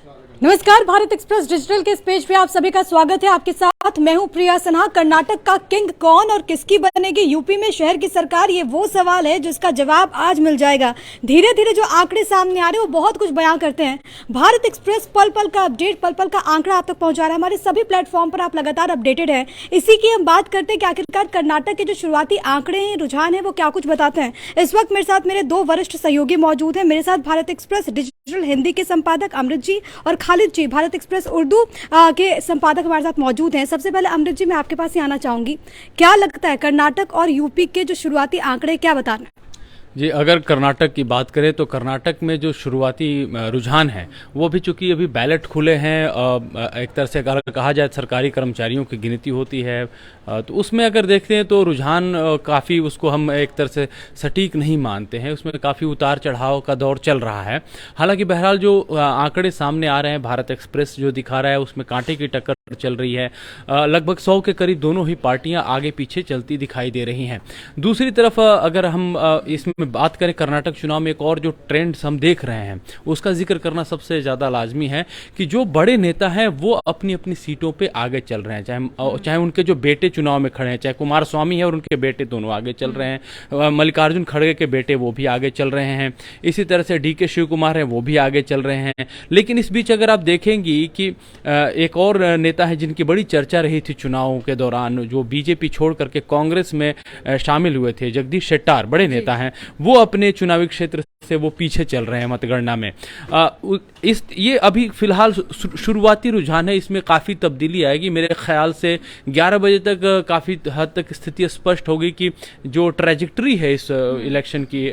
नमस्कार, Bharat express digital के इस पेज पे आप सभी का स्वागत है। आपके साथ मैं हूं प्रिया सिन्हा। कर्नाटक का किंग कौन और किसकी बनेगी यूपी में शहर की सरकार, ये वो सवाल है जिसका जवाब आज मिल जाएगा। धीरे धीरे जो आंकड़े सामने आ रहे हैं वो बहुत कुछ बयां करते हैं। भारत एक्सप्रेस पल पल का अपडेट, पल पल का आंकड़ा आप तक पहुंचा रहा है। हमारे सभी प्लेटफॉर्म पर आप लगातार अपडेटेड है। इसी की हम बात करते हैं कि आखिरकार कर्नाटक के जो शुरुआती आंकड़े हैं, रुझान है, वो क्या कुछ बताते हैं। इस वक्त मेरे साथ मेरे दो वरिष्ठ सहयोगी मौजूद हैं। मेरे साथ भारत एक्सप्रेस डिजिटल हिंदी के संपादक अमृत जी और खालिद जी, भारत एक्सप्रेस उर्दू के संपादक हमारे साथ मौजूद हैं। सबसे पहले अमृत जी, मैं आपके पास ही आना चाहूंगी। क्या लगता है कर्नाटक और यूपी के जो शुरुआती आंकड़े क्या बताना? जी, अगर कर्नाटक की बात करें तो कर्नाटक में जो शुरुआती रुझान है वो भी, चूंकि अभी बैलेट खुले हैं, एक तरह से अगर कहा जाए सरकारी कर्मचारियों की गिनती होती है, तो उसमें अगर देखते हैं तो रुझान काफ़ी, उसको हम एक तरह से सटीक नहीं मानते हैं। उसमें काफ़ी उतार चढ़ाव का दौर चल रहा है। हालांकि बहरहाल जो आंकड़े सामने आ रहे हैं, भारत एक्सप्रेस जो दिखा रहा है उसमें कांटे की टक्कर चल रही है। लगभग 100 के करीब दोनों ही पार्टियां आगे पीछे चलती दिखाई दे रही हैं। दूसरी तरफ अगर हम इसमें बात करें कर्नाटक चुनाव में, एक और जो ट्रेंड्स हम देख रहे हैं उसका जिक्र करना सबसे ज़्यादा लाजमी है कि जो बड़े नेता हैं वो अपनी अपनी सीटों पे आगे चल रहे हैं। चाहे उनके जो बेटे चुनाव में खड़े हैं, चाहे कुमार स्वामी है और उनके बेटे दोनों आगे चल रहे हैं, मल्लिकार्जुन खड़गे के बेटे वो भी आगे चल रहे हैं, इसी तरह से DK शिव कुमार हैं वो भी आगे चल रहे हैं। लेकिन इस बीच अगर आप देखेंगी कि एक और नेता है जिनकी बड़ी चर्चा रही थी चुनावों के दौरान, जो बीजेपी छोड़ करके कांग्रेस में शामिल हुए थे, जगदीश शेट्टार, बड़े नेता हैं, वो अपने चुनावी क्षेत्र से वो पीछे चल रहे हैं मतगणना में। ये अभी फिलहाल शुरुआती रुझान है, इसमें काफ़ी तब्दीली आएगी। मेरे ख्याल से 11 बजे तक काफ़ी हद तक स्थिति स्पष्ट होगी कि जो ट्रैजेक्टरी है इस इलेक्शन की,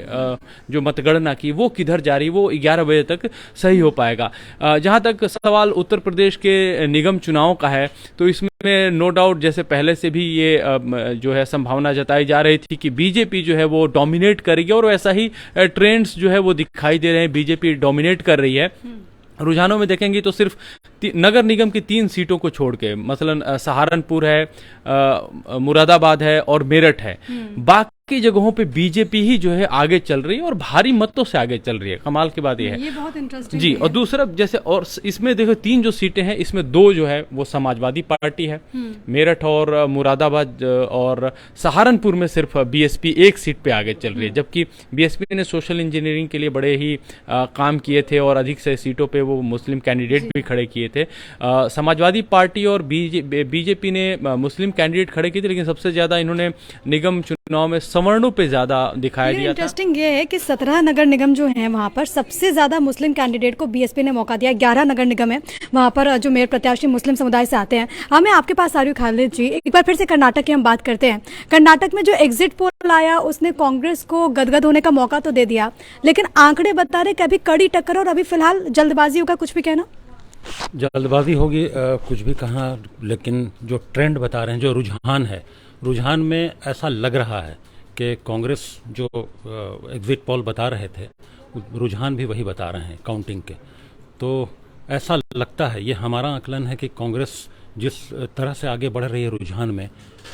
जो मतगणना की, वो किधर जा रही, वो 11 बजे तक सही हो पाएगा। जहाँ तक सवाल उत्तर प्रदेश के निगम चुनाव का है, तो इसमें नो डाउट जैसे पहले से भी ये जो है संभावना जताई जा रही थी कि बीजेपी जो है वो डोमिनेट करेगी, और वैसा ही ट्रेंड्स जो है वो दिखाई दे रहे हैं। बीजेपी डोमिनेट कर रही है। रुझानों में देखेंगे तो सिर्फ नगर निगम की 3 सीटों को छोड़ के, मसलन सहारनपुर है, मुरादाबाद है और मेरठ है, बाकी जगहों पे बीजेपी ही जो है आगे चल रही है और भारी मतों से आगे चल रही है। कमाल की बात यह है, ये बहुत इंटरेस्टिंग जी। और दूसरा जैसे, और इसमें देखो 3 जो सीटें हैं, इसमें 2 जो है वो समाजवादी पार्टी है, मेरठ और मुरादाबाद, और सहारनपुर में सिर्फ BSP 1 सीट पे आगे चल रही है, जबकि BSP ने सोशल इंजीनियरिंग के लिए बड़े ही काम किए थे और अधिक से सीटों पे वो मुस्लिम कैंडिडेट भी खड़े किए थे। समाजवादी पार्टी और बीजेपी ने मुस्लिम कैंडिडेट खड़े किए थे, लेकिन सबसे ज्यादा इन्होंने निगम चुनाव में सवर्णों पे ज्यादा दिखाई दिया था। इंटरेस्टिंग ये है कि 17 नगर निगम जो हैं वहाँ पर सबसे ज्यादा मुस्लिम कैंडिडेट को BSP ने मौका दिया। 11 नगर निगम है वहाँ पर जो मेयर प्रत्याशी मुस्लिम समुदाय से आते हैं। हाँ, मैं आपके पास आ रही हूँ खालिद जी। एक बार फिर से कर्नाटक की हम बात करते हैं। कर्नाटक में जो एग्जिट पोल आया उसने कांग्रेस को गदगद होने का मौका तो दे दिया, लेकिन आंकड़े बता रहे कि अभी कड़ी टक्कर और अभी फिलहाल जल्दबाजी होगा। कुछ भी कहना? जल्दबाजी होगी कुछ भी कहा, लेकिन जो ट्रेंड बता रहे हैं, जो रुझान है, रुझान में ऐसा लग रहा है कि कांग्रेस जो एग्जिट पोल बता रहे थे, रुझान भी वही बता रहे हैं काउंटिंग के। तो ऐसा लगता है, ये हमारा आकलन है कि कांग्रेस जिस तरह से आगे बढ़ रही है रुझान में,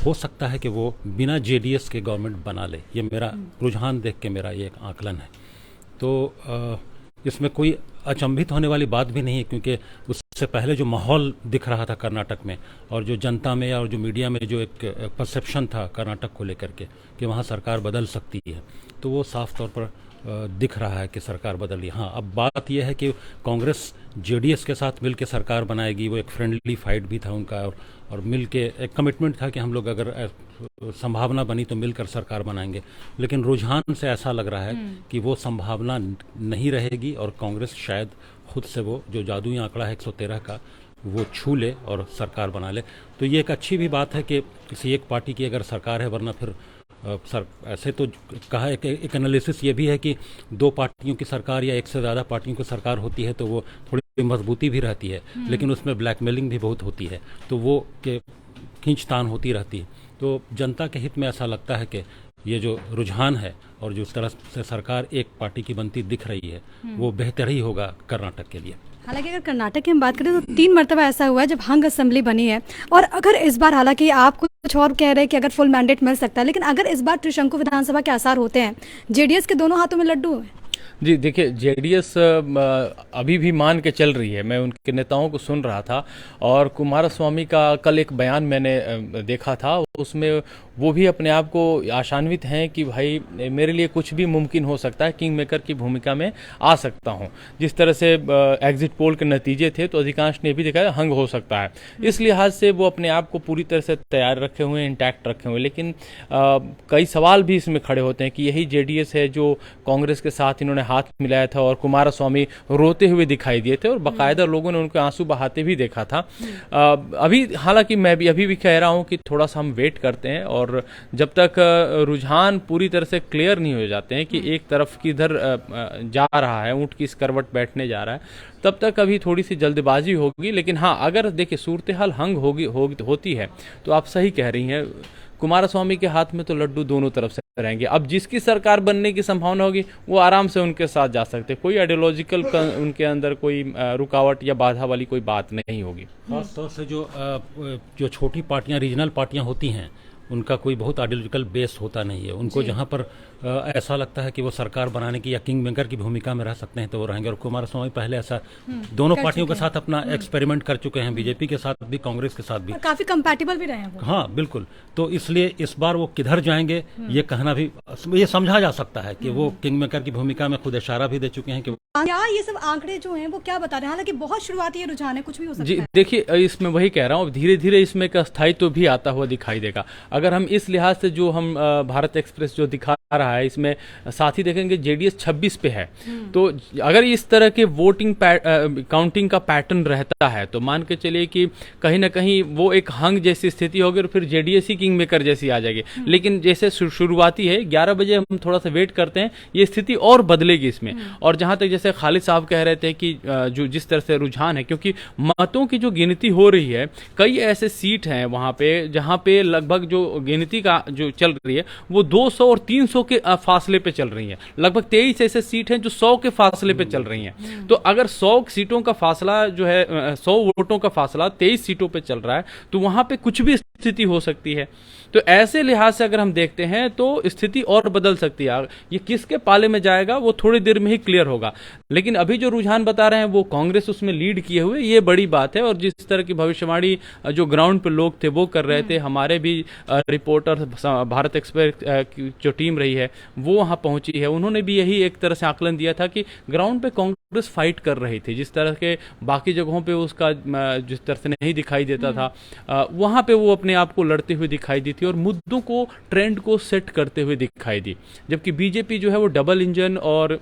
हो सकता है कि वो बिना JDS के गवर्नमेंट बना ले। ये मेरा रुझान देख के मेरा ये एक आकलन है। तो इसमें कोई अचंभित होने वाली बात भी नहीं है, क्योंकि उससे पहले जो माहौल दिख रहा था कर्नाटक में, और जो जनता में और जो मीडिया में जो एक परसेप्शन था कर्नाटक को लेकर के कि वहाँ सरकार बदल सकती है, तो वो साफ तौर पर दिख रहा है कि सरकार बदली। हाँ, अब बात यह है कि कांग्रेस JDS के साथ मिल के सरकार बनाएगी। वो एक फ्रेंडली फाइट भी था उनका, और मिल के एक कमिटमेंट था कि हम लोग अगर संभावना बनी तो मिलकर सरकार बनाएंगे। लेकिन रुझान से ऐसा लग रहा है कि वो संभावना नहीं रहेगी, और कांग्रेस शायद खुद से वो जो जादुई आंकड़ा है 113 का, वो छू ले और सरकार बना ले। तो ये एक अच्छी भी बात है कि किसी एक पार्टी की अगर सरकार है, वरना फिर ऐसे तो कहा एक एनालिसिस ये भी है कि 2 पार्टियों की सरकार या एक से ज़्यादा पार्टियों की सरकार होती है तो वो थोड़ी मजबूती भी रहती है, लेकिन उसमें ब्लैकमेलिंग भी बहुत होती है, तो वो के खींचतान होती रहती है। तो जनता के हित में ऐसा लगता है कि ये जो रुझान है और जिस तरह से सरकार एक पार्टी की बनती दिख रही है, वो बेहतर ही होगा कर्नाटक के लिए। हालांकि अगर कर्नाटक की हम बात करें तो 3 मरतबा ऐसा हुआ है जब हंग असेंबली बनी है, और अगर इस बार, हालांकि आप कुछ और कह रहे हैं कि अगर फुल मैंडेट मिल सकता है, लेकिन अगर इस बार त्रिशंकु विधानसभा के आसार होते हैं, JDS के दोनों हाथों में लड्डू है। जी देखिए, जेडीएस अभी भी मान के चल रही है। मैं उनके नेताओं को सुन रहा था और कुमारस्वामी का कल एक बयान मैंने देखा था, उसमें वो भी अपने आप को आशान्वित हैं कि भाई मेरे लिए कुछ भी मुमकिन हो सकता है, किंग मेकर की भूमिका में आ सकता हूं। जिस तरह से एग्जिट पोल के नतीजे थे तो अधिकांश ने भी देखा है हंग हो सकता है। इस लिहाज से वो अपने आप को पूरी तरह से तैयार रखे हुए हैं, इंटैक्ट रखे हुए हैं। लेकिन कई सवाल भी इसमें खड़े होते हैं कि यही जेडीएस है जो कांग्रेस के साथ इन्होंने हाथ मिलाया था और कुमारस्वामी रोते हुए दिखाई दिए थे और बाकायदा लोगों ने उनके आंसू बहाते भी देखा था। अभी हालांकि मैं भी अभी भी कह रहा हूं कि थोड़ा सा हम वेट करते हैं और जब तक रुझान पूरी तरह से क्लियर नहीं हो जाते हैं कि एक तरफ किधर जा रहा है, ऊंट किस करवट बैठने जा रहा है, तब तक अभी थोड़ी सी जल्दबाजी होगी। लेकिन हाँ, अगर देखिए सूरत हाल हंग होती है तो आप सही कह रही हैं, कुमारस्वामी के हाथ में तो लड्डू दोनों तरफ से रहेंगे। अब जिसकी सरकार बनने की संभावना होगी वो आराम से उनके साथ जा सकते, कोई आइडियोलॉजिकल उनके अंदर कोई रुकावट या बाधा वाली कोई बात नहीं होगी। खासतौर से जो छोटी पार्टियां, रीजनल पार्टियां होती हैं, उनका कोई बहुत आइडियोलॉजिकल बेस होता नहीं है। उनको जहां पर ऐसा लगता है कि वो सरकार बनाने की या किंग मेकर की भूमिका में रह सकते हैं तो वो रहेंगे। और कुमारस्वामी पहले ऐसा दोनों पार्टियों के साथ अपना एक्सपेरिमेंट कर चुके हैं, बीजेपी के साथ भी, कांग्रेस के साथ भी, काफी कंपैटिबल भी रहे हैं वो। हाँ बिल्कुल। तो इसलिए इस बार वो किधर जाएंगे ये कहना भी, ये समझा जा सकता है कि वो किंग मेकर की भूमिका में खुद इशारा भी दे चुके हैं कि क्या ये सब आंकड़े जो हैं वो क्या बता रहे हैं? हालांकि बहुत शुरुआती रुझान है, कुछ भी हो सकता जी है। देखिए, इसमें वही कह रहा हूँ, धीरे धीरे इसमें एक स्थायित्व भी आता हुआ दिखाई देगा। अगर हम इस लिहाज से जो हम भारत एक्सप्रेस जो दिखा रहा है, इसमें साथ ही देखेंगे जेडीएस 26 पे है। तो अगर इस तरह के वोटिंग काउंटिंग का पैटर्न रहता है तो मान के चलिए कि कहीं ना कहीं वो एक हंग जैसी स्थिति होगी और फिर जेडीएस ही किंग मेकर जैसी आ जाएगी। लेकिन जैसे शुरुआती है, 11 बजे हम थोड़ा सा वेट करते हैं, ये स्थिति और बदलेगी इसमें। और जहां तक जैसे खालिद साहब कह रहे थे कि जो जिस तरह से रुझान है, क्योंकि मतों की जो गिनती हो रही है, कई ऐसे सीट हैं वहां पे जहां पे लगभग जो गिनती का जो चल रही है वो 200 और 300 के फासले पे चल रही हैं। लगभग 23 ऐसे सीट हैं जो 100 के फासले पे चल रही हैं। तो अगर 100 सीटों का फासला जो है, 100 वोटों का फासला 23 सीटों पे चल रहा है, तो वहां पे कुछ भी स्थिति हो सकती है। तो ऐसे लिहाज से अगर हम देखते हैं तो स्थिति और बदल सकती है। ये किसके पाले में जाएगा वो थोड़ी देर में ही क्लियर होगा। लेकिन अभी जो रुझान बता रहे हैं वो कांग्रेस उसमें लीड किए हुए, ये बड़ी बात है। और जिस तरह की भविष्यवाणी जो ग्राउंड पे लोग थे वो कर रहे थे, हमारे भी रिपोर्टर, भारत एक्सप्रेस की जो टीम रही है वो वहां पहुंची है, उन्होंने भी यही एक तरह से आकलन दिया था कि ग्राउंड पे कांग्रेस फाइट कर रही थी। जिस तरह के बाकी जगहों पे उसका जिस तरह से नहीं दिखाई देता था, वहां पे वो अपने आप को लड़ते हुए दिखाई दी थी और मुद्दों को, ट्रेंड को सेट करते हुए दिखाई दी। जबकि बीजेपी जो है वो डबल इंजन और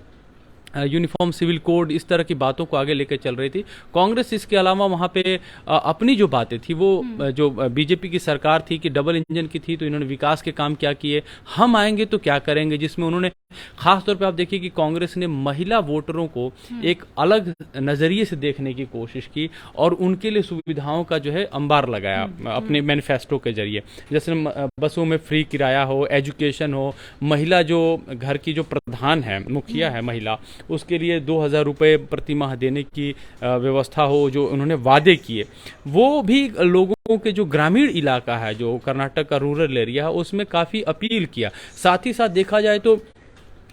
यूनिफॉर्म सिविल कोड, इस तरह की बातों को आगे लेकर चल रही थी। कांग्रेस इसके अलावा वहां पे अपनी जो बातें थी वो जो बीजेपी की सरकार थी कि डबल इंजन की थी, तो इन्होंने विकास के काम क्या किए, हम आएंगे तो क्या करेंगे, जिसमें उन्होंने खास तौर पे आप देखिए कि कांग्रेस ने महिला वोटरों को एक अलग नजरिए से देखने की कोशिश की और उनके लिए सुविधाओं का जो है अंबार लगाया अपने मैनिफेस्टो के जरिए। जैसे बसों में फ्री किराया हो, एजुकेशन हो, महिला जो घर की जो प्रधान है, मुखिया है महिला, उसके लिए 2000 रुपये प्रति माह देने की व्यवस्था हो, जो उन्होंने वादे किए, वो भी लोगों के जो ग्रामीण इलाका है, जो कर्नाटक का रूरल एरिया है, उसमें काफ़ी अपील किया। साथ ही साथ देखा जाए तो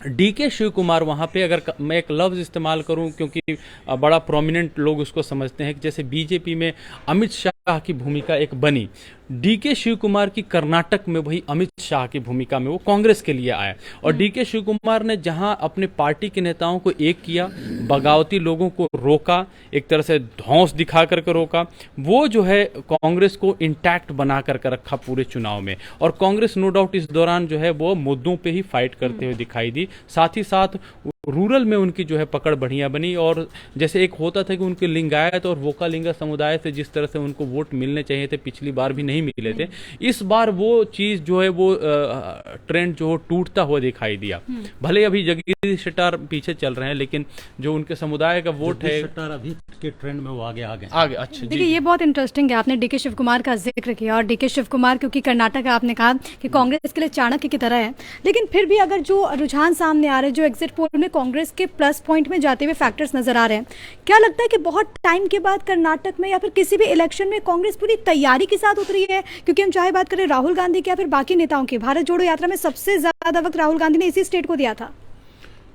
डीके शिव कुमार वहाँ पे, अगर मैं एक लफ्ज़ इस्तेमाल करूँ क्योंकि बड़ा प्रोमिनेंट लोग उसको समझते हैं कि जैसे बीजेपी में अमित शाह की भूमिका एक बनी, डीके शिव कुमार की कर्नाटक में वही अमित शाह की भूमिका में वो कांग्रेस के लिए आए। और डीके शिव कुमार ने जहां अपने पार्टी के नेताओं को एक किया, बगावती लोगों को रोका, एक तरह से धौंस दिखा करके रोका, वो जो है कांग्रेस को इंटैक्ट बना करके रखा पूरे चुनाव में। और कांग्रेस नो डाउट इस दौरान जो है वो मुद्दों पे ही फाइट करते हुए दिखाई दी। साथ ही साथ रूरल में उनकी जो है पकड़ बढ़िया बनी। और जैसे एक होता था कि उनके लिंगायत और वोकालिंगा समुदाय से जिस तरह से उनको वोट मिलने चाहिए थे, पिछली बार भी नहीं मिले थे, इस बार वो चीज जो है वो ट्रेंड जो टूटता हुआ दिखाई दिया। भले अभी जगदीश शेट्टार पीछे चल रहे हैं, लेकिन जो उनके समुदाय का वोट है, शेट्टार अभी के ट्रेंड में वो आगे आगे। अच्छा, देखिए ये बहुत इंटरेस्टिंग है, आपने डीके शिव कुमार का जिक्र किया। और डीके शिव कुमार क्योंकि कर्नाटक आपने कहा कि कांग्रेस के लिए चाणक्य की तरह है, लेकिन फिर भी अगर जो रुझान सामने आ रहे हैं, जो एग्जिट पोल में कांग्रेस के प्लस पॉइंट में जाते हुए फैक्टर्स नजर आ रहे हैं, क्या लगता है कि बहुत टाइम के बाद कर्नाटक में या फिर किसी भी इलेक्शन में कांग्रेस पूरी तैयारी के साथ उतरी है? क्योंकि हम चाहे बात करें राहुल गांधी की या फिर बाकी नेताओं की, भारत जोड़ो यात्रा में सबसे ज्यादा वक्त राहुल गांधी ने इसी स्टेट को दिया था।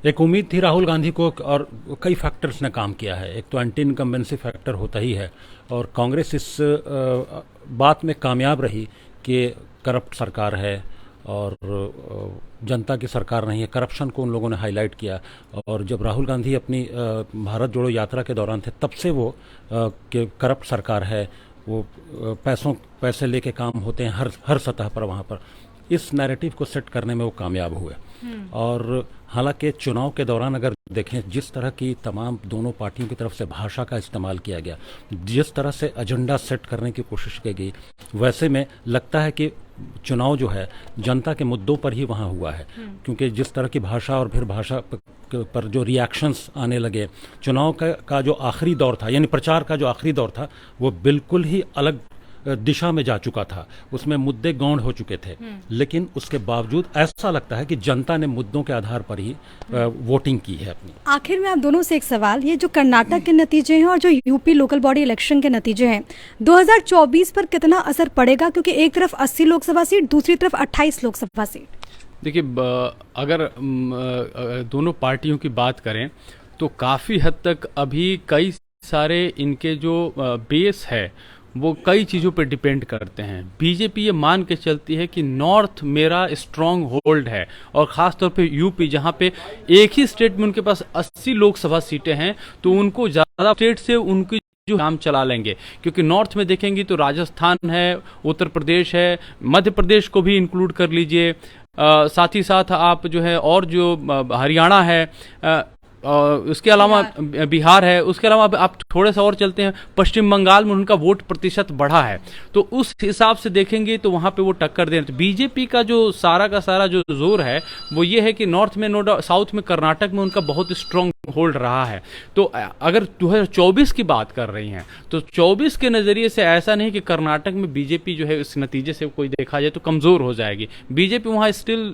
एक उम्मीद थी राहुल गांधी को, और कई फैक्टर्स ने काम किया है। एक तो एंटी इनकम्बेंसी फैक्टर होता ही है, और कांग्रेस इस बात में कामयाब रही कि करप्ट सरकार है और जनता की सरकार नहीं है। करप्शन को उन लोगों ने हाईलाइट किया, और जब राहुल गांधी अपनी भारत जोड़ो यात्रा के दौरान थे तब से वो कि करप्ट सरकार है, वो पैसे लेके काम होते हैं हर सतह पर वहाँ पर। इस नैरेटिव को सेट करने में वो कामयाब हुए। और हालांकि चुनाव के दौरान अगर देखें, जिस तरह की तमाम दोनों पार्टियों की तरफ से भाषा का इस्तेमाल किया गया, जिस तरह से एजेंडा सेट करने की कोशिश की गई, वैसे में लगता है कि चुनाव जो है जनता के मुद्दों पर ही वहाँ हुआ है। क्योंकि जिस तरह की भाषा, और फिर भाषा पर जो रिएक्शंस आने लगे, चुनाव का जो आखिरी दौर था, यानी प्रचार का जो आखिरी दौर था, वो बिल्कुल ही अलग दिशा में जा चुका था। उसमें मुद्दे गौण हो चुके थे, लेकिन उसके बावजूद ऐसा लगता है कि जनता ने मुद्दों के आधार पर ही वोटिंग की है अपनी। आखिर में आप दोनों से एक सवाल, ये जो कर्नाटक के नतीजे हैं और जो यूपी लोकल बॉडी इलेक्शन के नतीजे हैं, 2024 पर कितना असर पड़ेगा? क्योंकि एक तरफ 80 लोकसभा सीट, दूसरी तरफ 28 लोकसभा सीट। देखिए, अगर दोनों पार्टियों की बात करें तो काफ़ी हद तक अभी कई सारे इनके जो बेस है वो कई चीज़ों पर डिपेंड करते हैं। बीजेपी ये मान के चलती है कि नॉर्थ मेरा स्ट्रांग होल्ड है, और ख़ास तौर पे यूपी, जहाँ पे एक ही स्टेट में उनके पास 80 लोकसभा सीटें हैं, तो उनको ज़्यादा स्टेट से उनकी जो काम चला लेंगे। क्योंकि नॉर्थ में देखेंगे तो राजस्थान है, उत्तर प्रदेश है, मध्य प्रदेश को भी इंक्लूड कर लीजिए, साथ ही साथ आप जो है और जो हरियाणा है, उसके अलावा बिहार है, उसके अलावा आप थोड़े सा और चलते हैं, पश्चिम बंगाल में उनका वोट प्रतिशत बढ़ा है। तो उस हिसाब से देखेंगे तो वहाँ पे वो टक्कर दे रहे हैं। तो बीजेपी का जो सारा का सारा जो जोर है वो ये है कि नॉर्थ में, नो डाउट, साउथ में, कर्नाटक में उनका बहुत स्ट्रांग होल्ड रहा है। तो अगर 2024 की बात कर रही हैं तो 24 के नज़रिए से ऐसा नहीं कि कर्नाटक में बीजेपी जो है इस नतीजे से कोई देखा जाए तो कमज़ोर हो जाएगी। बीजेपी वहाँ स्टिल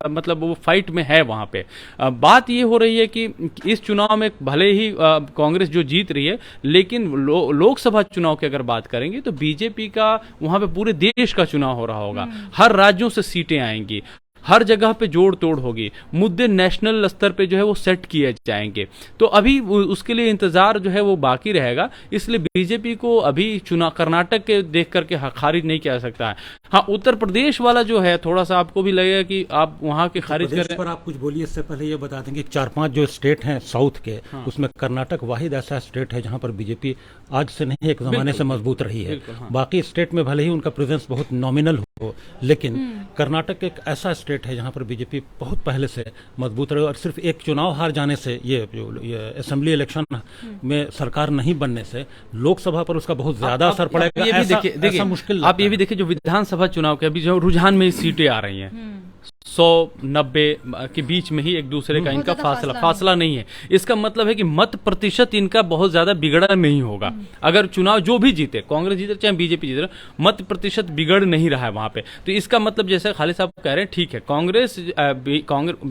मतलब वो फाइट में है। वहाँ पे बात ये हो रही है कि इस चुनाव में भले ही कांग्रेस जो जीत रही है, लेकिन लोकसभा चुनाव की अगर बात करेंगे तो बीजेपी का वहाँ पे पूरे देश का चुनाव हो रहा होगा। हर राज्यों से सीटें आएंगी, हर जगह पे जोड़ तोड़ होगी, मुद्दे नेशनल स्तर पे जो है वो सेट किए जाएंगे। तो अभी उसके लिए इंतजार जो है वो बाकी रहेगा। इसलिए बीजेपी को अभी चुनाव कर्नाटक के देख करके खारिज नहीं किया जा सकता है। हाँ, उत्तर प्रदेश वाला जो है थोड़ा सा आपको भी लगेगा कि आप वहाँ के खारिज कर रहे हैं। पर आप कुछ बोलिए, इससे पहले ये बता देंगे 4-5 जो स्टेट हैं साउथ के, हाँ, उसमें कर्नाटक वाहिद ऐसा स्टेट है जहाँ पर बीजेपी आज से नहीं एक जमाने से मजबूत रही है। हाँ। बाकी स्टेट में भले ही उनका प्रेजेंस बहुत नॉमिनल हो, लेकिन कर्नाटक एक ऐसा स्टेट है जहां पर बीजेपी बहुत पहले से मजबूत रही, और सिर्फ एक चुनाव हार जाने से, ये असेंबली इलेक्शन में सरकार नहीं बनने से लोकसभा पर उसका बहुत ज्यादा असर पड़ेगा। ये भी देखिए, मुश्किल आप ये भी देखिए, जो विधानसभा चुनाव के अभी जो रुझान में सीटें आ रही हैं 100-90 के बीच में ही एक दूसरे का इनका फासला नहीं है। इसका मतलब है कि मत प्रतिशत इनका बहुत ज्यादा बिगड़ा नहीं होगा। अगर चुनाव जो भी जीते, कांग्रेस जीते चाहे बीजेपी जीते, मत प्रतिशत बिगड़ नहीं रहा है वहां पे। तो इसका मतलब जैसे खालिद साहब कह रहे हैं, ठीक है, कांग्रेस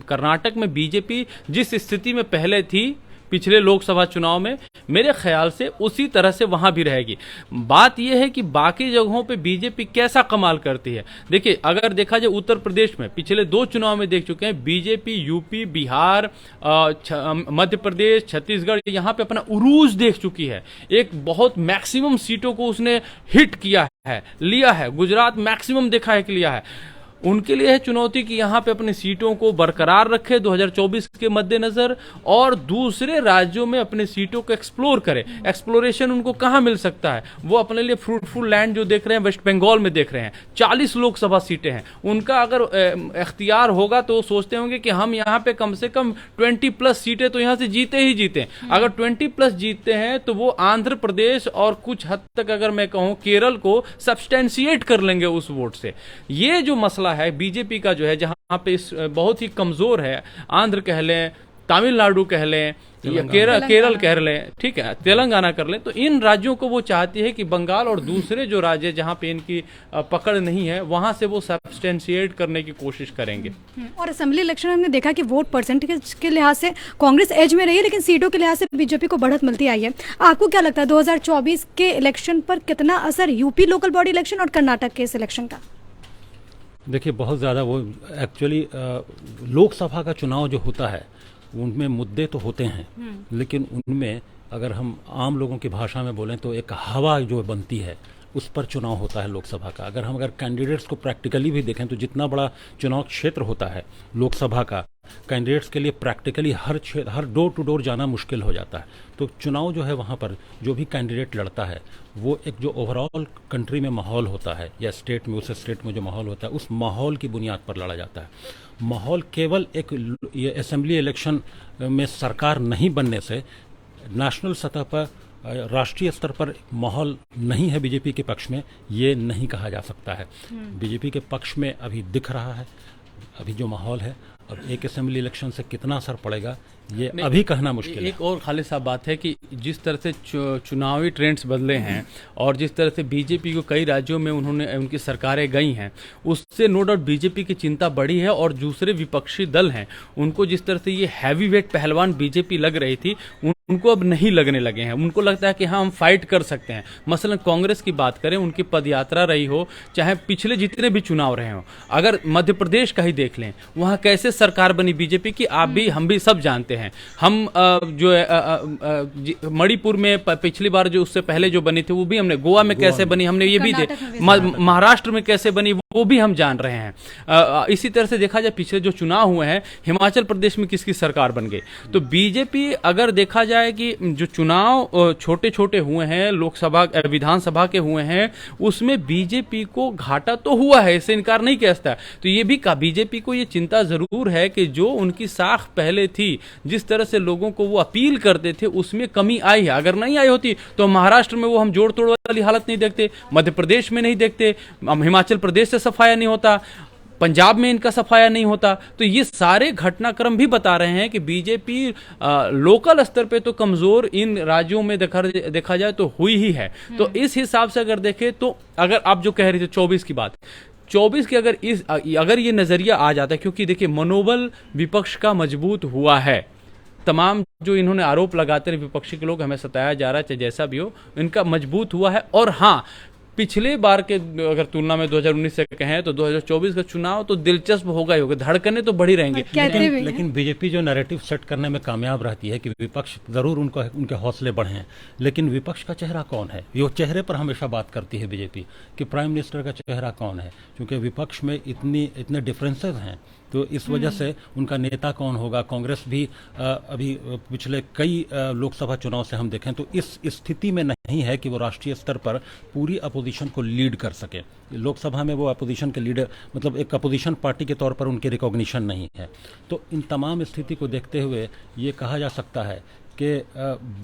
कर्नाटक में बीजेपी जिस स्थिति में पहले थी पिछले लोकसभा चुनाव में, मेरे ख्याल से उसी तरह से वहां भी रहेगी। बात यह है कि बाकी जगहों पे बीजेपी कैसा कमाल करती है। देखिए, अगर देखा जाए उत्तर प्रदेश में पिछले 2 चुनाव में देख चुके हैं बीजेपी, यूपी, बिहार, मध्य प्रदेश, छत्तीसगढ़, यहाँ पे अपना उरूज देख चुकी है। एक बहुत मैक्सिमम सीटों को उसने हिट किया है, लिया है। गुजरात मैक्सिमम देखा है कि लिया है। उनके लिए है चुनौती कि यहाँ पे अपनी सीटों को बरकरार रखे 2024 के मद्देनजर, और दूसरे राज्यों में अपने सीटों को एक्सप्लोर करे। एक्सप्लोरेशन उनको कहाँ मिल सकता है? वो अपने लिए फ्रूटफुल लैंड जो देख रहे हैं वेस्ट बंगाल में देख रहे हैं, 40 लोकसभा सीटें हैं उनका। अगर इख्तियार होगा तो सोचते होंगे कि हम यहाँ पे कम से कम 20+ सीटें तो यहाँ से जीते ही जीते। अगर 20+ जीतते हैं तो वो आंध्र प्रदेश और कुछ हद तक अगर मैं कहूँ केरल को सब्सटेंशिएट कर लेंगे उस वोट से। ये जो मसला है बीजेपी का जो है, जहां पे बहुत ही कमजोर है, आंध्र कह लें, तमिलनाडु कह लें, या केरल कह लें, ठीक है, तेलंगाना कर लें, तो इन राज्यों को वो चाहती है कि बंगाल और दूसरे जो राज्य जहां पे इनकी पकड़ नहीं है वहां से वो सब्सटेंशिएट करने की कोशिश करेंगे। और असेंबली इलेक्शन में हमने देखा कि वोट परसेंटेज के लिहाज से कांग्रेस एज में रही है, लेकिन सीटों के लिहाज से बीजेपी को बढ़त मिलती आई है। आपको क्या लगता है 2024 के इलेक्शन पर कितना असर यूपी लोकल बॉडी इलेक्शन और कर्नाटक के इस इलेक्शन का? देखिए, बहुत ज़्यादा वो एक्चुअली लोकसभा का चुनाव जो होता है उनमें मुद्दे तो होते हैं, लेकिन उनमें अगर हम आम लोगों की भाषा में बोलें तो एक हवा जो बनती है उस पर चुनाव होता है लोकसभा का। अगर कैंडिडेट्स को प्रैक्टिकली भी देखें तो जितना बड़ा चुनाव क्षेत्र होता है लोकसभा का, कैंडिडेट्स के लिए प्रैक्टिकली हर डोर टू डोर जाना मुश्किल हो जाता है। तो चुनाव जो है वहाँ पर जो भी कैंडिडेट लड़ता है वो एक जो ओवरऑल कंट्री में माहौल होता है या स्टेट में, उस स्टेट में जो माहौल होता है उस माहौल की बुनियाद पर लड़ा जाता है। माहौल केवल एक ये असेंबली इलेक्शन में सरकार नहीं बनने से नेशनल सतह पर, राष्ट्रीय स्तर पर माहौल नहीं है बीजेपी के पक्ष में, ये नहीं कहा जा सकता है। बीजेपी के पक्ष में अभी दिख रहा है अभी जो माहौल है। अब एक असेंबली इलेक्शन से कितना असर पड़ेगा ये अभी कहना मुश्किल है। एक और खाली साहब बात है कि जिस तरह से चुनावी ट्रेंड्स बदले हैं और जिस तरह से बीजेपी को कई राज्यों में उनकी सरकारें गई हैं, उससे नो डाउट बीजेपी की चिंता बढ़ी है। और दूसरे विपक्षी दल हैं उनको जिस तरह से ये हैवी वेट पहलवान बीजेपी लग रही थी उनको अब नहीं लगने लगे हैं। उनको लगता है कि हाँ हम फाइट कर सकते हैं। मसलन कांग्रेस की बात करें, उनकी पदयात्रा रही हो, चाहे पिछले जितने भी चुनाव रहे हों, अगर मध्य प्रदेश का ही देख लें वहाँ कैसे सरकार बनी बीजेपी की, आप भी हम भी सब जानते हैं। हम जो मणिपुर में पिछली बार जो उससे पहले जो बनी थी वो भी हमने, गोवा में कैसे बनी हमने ये भी महाराष्ट्र में कैसे बनी वो भी हम जान रहे हैं। इसी तरह से देखा जाए पिछले जो चुनाव हुए हैं हिमाचल प्रदेश में किसकी सरकार बन गई। तो बीजेपी अगर देखा जाए कि जो चुनाव छोटे छोटे हुए हैं लोकसभा विधानसभा के हुए हैं उसमें बीजेपी को घाटा तो हुआ है, इससे इनकार नहीं कह सकता। तो ये भी बीजेपी को ये चिंता जरूर है कि जो उनकी साख पहले थी, जिस तरह से लोगों को वो अपील करते थे उसमें कमी आई है। अगर नहीं आई होती तो महाराष्ट्र में वो हम जोड़ तोड़ वाली हालत नहीं देखते, मध्य प्रदेश में नहीं देखते, हिमाचल प्रदेश से सफाया नहीं होता, पंजाब में इनका सफाया नहीं होता। तो ये सारे घटनाक्रम भी बता रहे हैं कि बीजेपी लोकल स्तर पे तो कमजोर इन राज्यों में देखा जाए तो हुई ही है। तो इस हिसाब से अगर देखें तो अगर आप जो कह रहे थे 24 की बात, 24 की अगर ये नजरिया आ जाता है, क्योंकि देखिए मनोबल विपक्ष का मजबूत हुआ है। तमाम जो इन्होंने आरोप लगाते रहे विपक्षी के लोग, हमें सताया जा रहा है चाहे जैसा भी हो, इनका मजबूत हुआ है। और हाँ, पिछले बार के अगर तुलना में 2019 से कहें तो 2024 का चुनाव तो दिलचस्प होगा ही होगा, धड़कनें तो बढ़ी रहेंगी। लेकिन बीजेपी जो नैरेटिव सेट करने में कामयाब रहती है कि विपक्ष जरूर उनके हौसले बढ़े, लेकिन विपक्ष का चेहरा कौन है, ये चेहरे पर हमेशा बात करती है बीजेपी कि प्राइम मिनिस्टर का चेहरा कौन है। क्योंकि विपक्ष में इतने डिफरेंसेस हैं तो इस वजह से उनका नेता कौन होगा। कांग्रेस भी अभी पिछले कई लोकसभा चुनाव से हम देखें तो इस स्थिति में नहीं है कि वो राष्ट्रीय स्तर पर पूरी अपोजिशन को लीड कर सके। लोकसभा में वो अपोजिशन के लीडर, मतलब एक अपोजिशन पार्टी के तौर पर उनकी रिकॉग्निशन नहीं है। तो इन तमाम स्थिति को देखते हुए ये कहा जा सकता है कि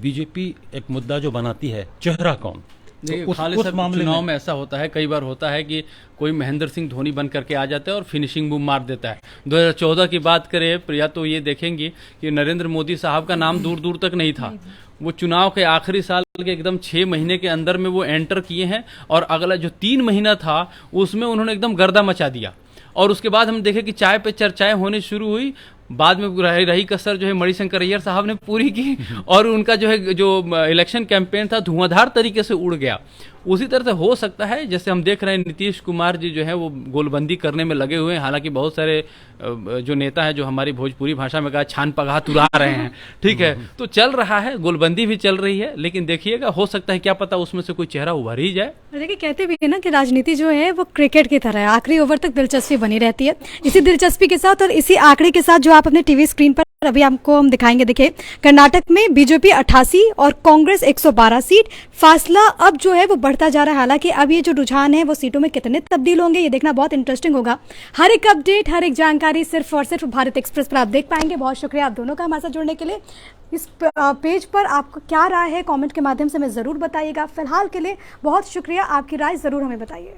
बीजेपी एक मुद्दा जो बनाती है, चेहरा कौन। तो उस मामले चुनाव में ऐसा होता है, कई बार होता है कि कोई महेंद्र सिंह धोनी बन करके आ जाता है और फिनिशिंग बूम मार देता है। 2014 की बात करें प्रिया तो ये देखेंगे कि नरेंद्र मोदी साहब का नाम दूर दूर तक नहीं था। वो चुनाव के आखिरी साल के एकदम 6 महीने के अंदर में वो एंटर किए हैं और अगला जो 3 महीना था उसमें उन्होंने एकदम गर्दा मचा दिया। और उसके बाद हम देखें कि चाय पे चर्चाएं होनी शुरू हुई। बाद में रही कसर जो है मणिशंकर अय्यर साहब ने पूरी की और उनका जो है जो इलेक्शन कैंपेन था धुआंधार तरीके से उड़ गया। उसी तरह से हो सकता है जैसे हम देख रहे हैं नीतीश कुमार जी जो है वो गोलबंदी करने में लगे हुए हैं। हालांकि बहुत सारे जो नेता है जो हमारी भोजपुरी भाषा में कहा छान पगाह तुरा रहे हैं, ठीक है, तो चल रहा है, गोलबंदी भी चल रही है। लेकिन देखिएगा हो सकता है क्या पता उसमें से कोई चेहरा उभर ही जाए। देखिए कहते भी है ना कि राजनीति जो है वो क्रिकेट की तरह है, आखिरी ओवर तक दिलचस्पी बनी रहती है। इसी दिलचस्पी के साथ और इसी आंकड़े के साथ जो आप अपने टीवी स्क्रीन पर अभी हमको हम दिखाएंगे, देखिए कर्नाटक में बीजेपी 88 और कांग्रेस 112 सीट, फासला अब जो है वो बढ़ता जा रहा है। हालांकि अब ये जो रुझान है वो सीटों में कितने तब्दील होंगे ये देखना बहुत इंटरेस्टिंग होगा। हर एक अपडेट, हर एक जानकारी सिर्फ और सिर्फ भारत एक्सप्रेस पर आप देख पाएंगे। बहुत शुक्रिया आप दोनों का हमारे साथ जुड़ने के लिए। इस पेज पर आपको क्या राय है कमेंट के माध्यम से हमें ज़रूर बताइएगा। फिलहाल के लिए बहुत शुक्रिया, आपकी राय ज़रूर हमें बताइए।